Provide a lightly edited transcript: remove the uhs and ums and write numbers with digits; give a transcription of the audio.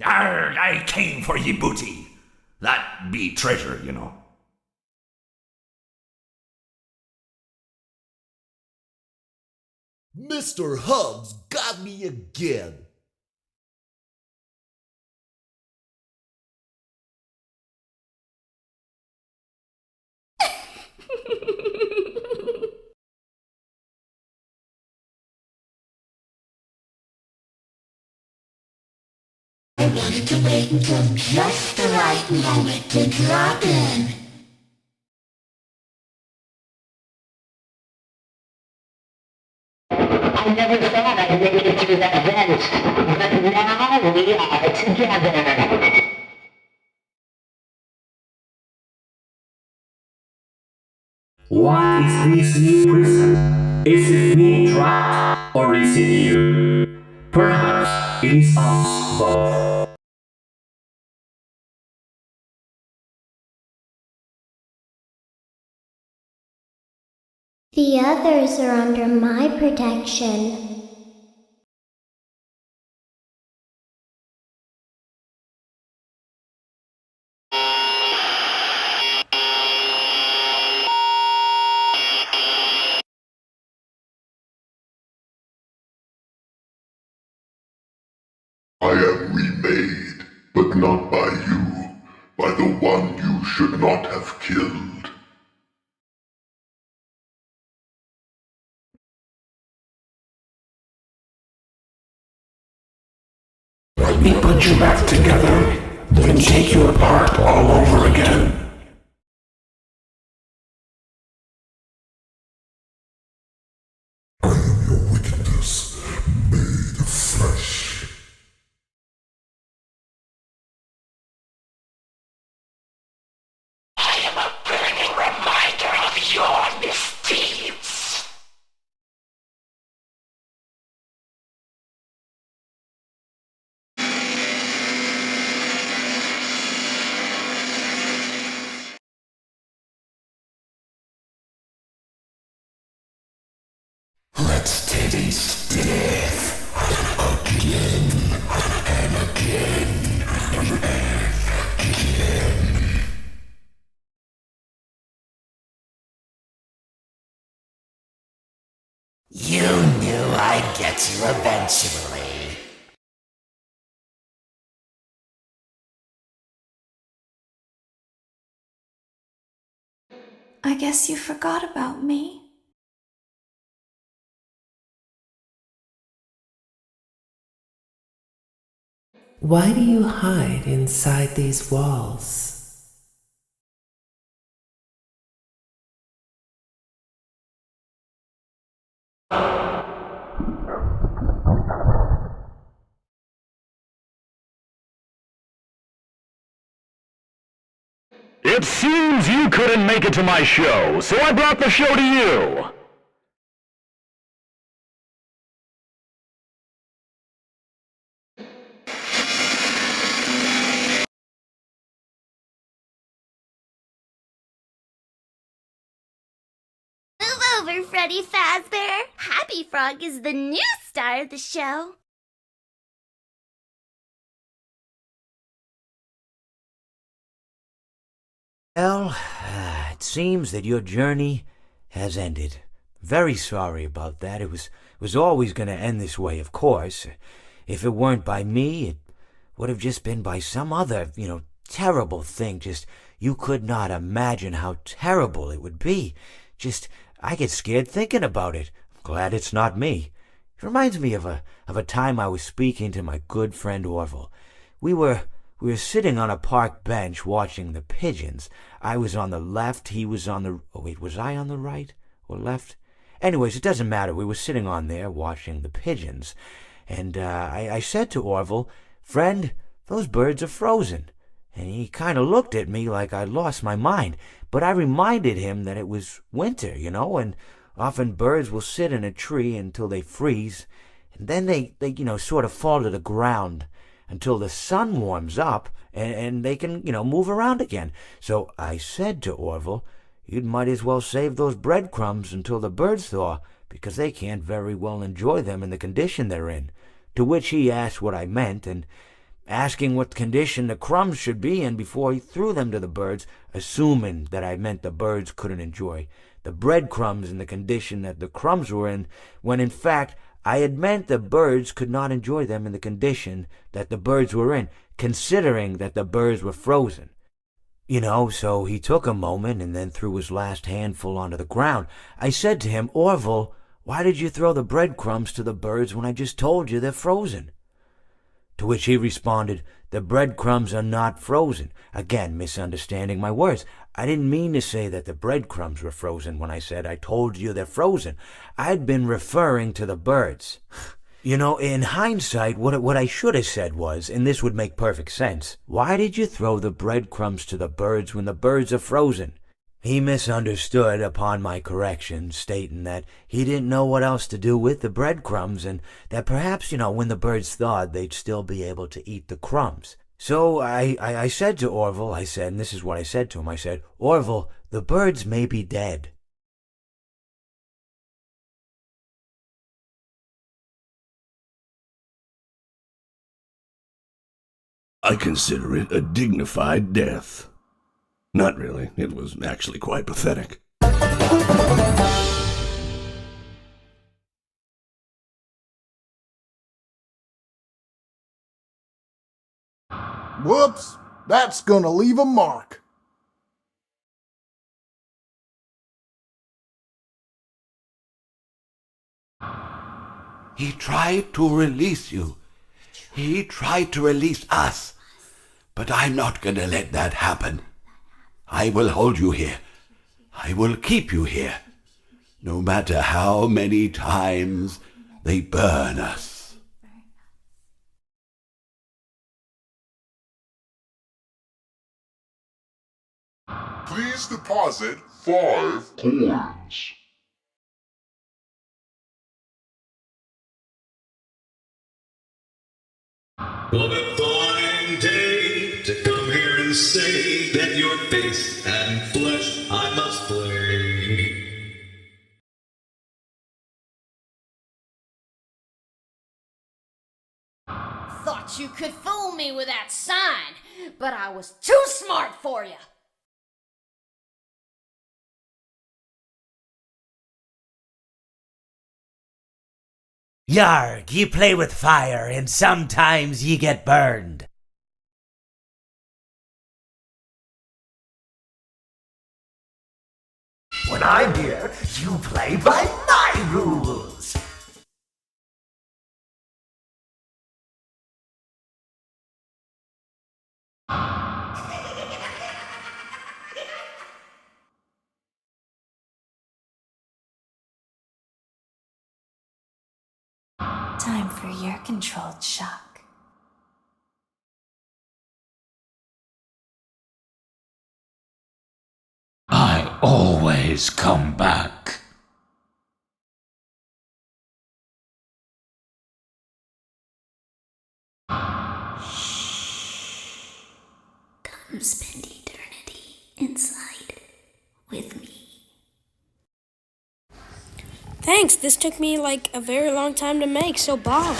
Arr, I came for ye booty. That be treasure, you know. Mr. Hubs got me again. I wanted to wait until just the right moment to drop in. I never thought I'd make it through that vent, but now we are together. What is this new prison? Is it me trapped, or is it you? Perhaps it is us both. The others are under my protection. I am remade, but not by you, by the one you should not have killed. Let me put you back together, then take you apart all over again. I am your wickedness, made of flesh. I am a burning reminder of your misdeeds. Let's taste death again and again and again. You knew I'd get you eventually. I guess you forgot about me. Why do you hide inside these walls? It seems you couldn't make it to my show, so I brought the show to you. Move over, Freddy Fazbear. Happy Frog is the new star of the show. Well, it seems that your journey has ended. Very sorry about that. It was always going to end this way, of course. If it weren't by me, it would have just been by some other, terrible thing. Just, you could not imagine how terrible it would be. Just, I get scared thinking about it. I'm glad it's not me. It reminds me of a time I was speaking to my good friend Orville. We were sitting on a park bench watching the pigeons. I was on the left, he was on the... Oh, wait, was I on the right or left? Anyways, it doesn't matter. We were sitting on there watching the pigeons. And I said to Orville, "Friend, those birds are frozen." And he kind of looked at me like I lost my mind. But I reminded him that it was winter, and often birds will sit in a tree until they freeze. And then they sort of fall to the ground until the sun warms up and they can, move around again. So I said to Orville, "You might as well save those breadcrumbs until the birds thaw, because they can't very well enjoy them in the condition they're in." To which he asked what I meant, and asking what condition the crumbs should be in before he threw them to the birds, assuming that I meant the birds couldn't enjoy the breadcrumbs in the condition that the crumbs were in, when in fact I had meant the birds could not enjoy them in the condition that the birds were in, considering that the birds were frozen. So he took a moment and then threw his last handful onto the ground. I said to him, "Orville, why did you throw the breadcrumbs to the birds when I just told you they're frozen?" To which he responded, "The breadcrumbs are not frozen." Again, misunderstanding my words. I didn't mean to say that the breadcrumbs were frozen when I said I told you they're frozen. I'd been referring to the birds. In hindsight, what I should have said was, and this would make perfect sense, "Why did you throw the breadcrumbs to the birds when the birds are frozen?" He misunderstood upon my correction, stating that he didn't know what else to do with the breadcrumbs, and that perhaps, when the birds thawed, they'd still be able to eat the crumbs. So I said to Orville, and this is what I said to him, I said, "Orville, the birds may be dead." I consider it a dignified death. Not really. It was actually quite pathetic. Whoops! That's gonna leave a mark. He tried to release you. He tried to release us. But I'm not gonna let that happen. I will hold you here. I will keep you here. No matter how many times they burn us. Please deposit 5 coins. What a fine day to come here and say that your face and flesh I must play. Thought you could fool me with that sign, but I was too smart for you. Yarg, you play with fire, and sometimes ye get burned. When I'm here, you play by my rules. Time for your controlled shock. I always come back. Come spend eternity inside with me. Thanks, this took me like a very long time to make, so Bob.